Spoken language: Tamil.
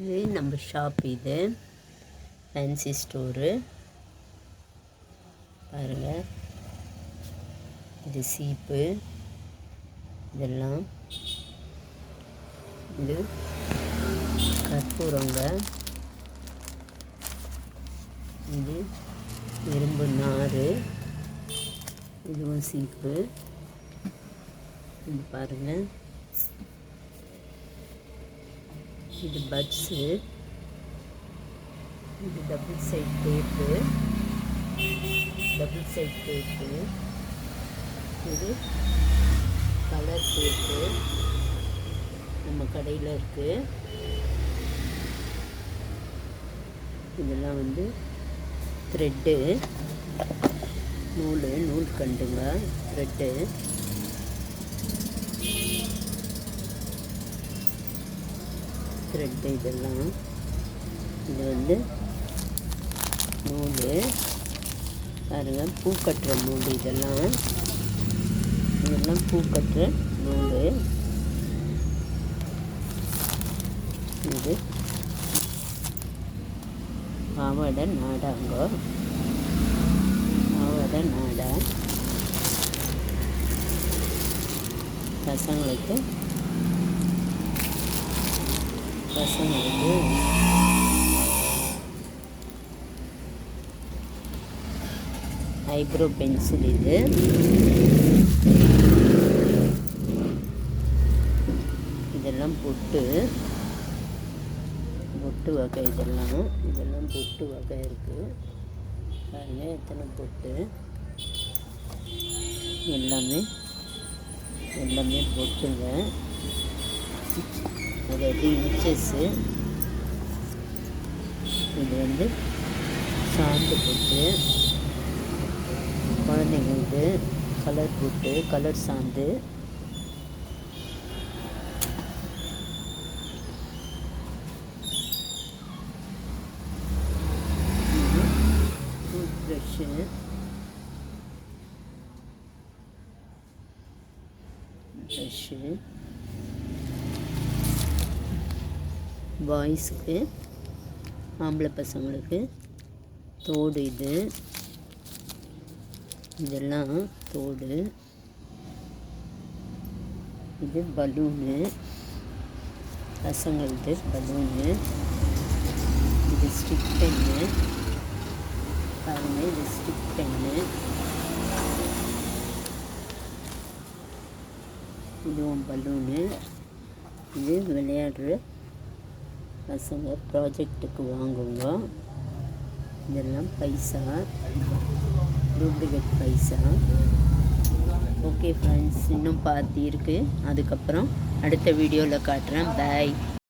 இது நம்ம ஷாப். இது ஃபேன்சி ஸ்டோரு பாருங்கள். இது சீப்பு, இதெல்லாம் இது கற்பூரங்க, இது இரும்பு நார், இதுவும் சீப்பு. இது பாருங்கள். இது பட்ஸு, இது டபுள் சைட் டேப்பு, இது கலர் டேப்பு நம்ம கடையில் இருக்குது. இதெல்லாம் வந்து த்ரெட்டு, நூல் கண்டுங்க, த்ரெட்டு. த்ரெட்டு இதெல்லாம். இது வந்து நூல் பாருங்கள், பூ கட்டுற நூல். இதெல்லாம் பூ கட்டுற நூல். இது பாவாடை நாடாங்க, பாவாடை நாடா பசங்களுக்கு ஐப்ரோ பென்சில். இது இதெல்லாம் பொட்டு வகை. இதெல்லாம் பொட்டு வகை இருக்குது பாருங்கள். எத்தனை பொட்டு, எல்லாமே பொட்டுங்க. அதாவது இன்ச்சஸ்ஸு. இது வந்து சாந்து பொட்டு, குழந்தைங்களுக்கு கலர் பொட்டு, கலர் சாந்து. டூத் ப்ரஷ்ஷு, பாய்ஸுக்கு, ஆம்பளை பசங்களுக்கு தோடு. இதெல்லாம் தோடு. இது பலூனு, பசங்களுக்கு பலூனு. இது ஸ்டிக் பென்னு பாருங்கள். இது ஸ்டிக் பென்னு. இதுவும் பலூனு. இது விளையாடுற பசங்க ப்ராஜெக்டுக்கு வாங்குங்க. இதெல்லாம் பைசா, டூப்ளிகேட் பைசா. ஓகே ஃப்ரெண்ட்ஸ், இன்னும் பாதி இருக்குது. அதுக்கப்புறம் அடுத்த வீடியோவில் காட்டுறேன். பாய்.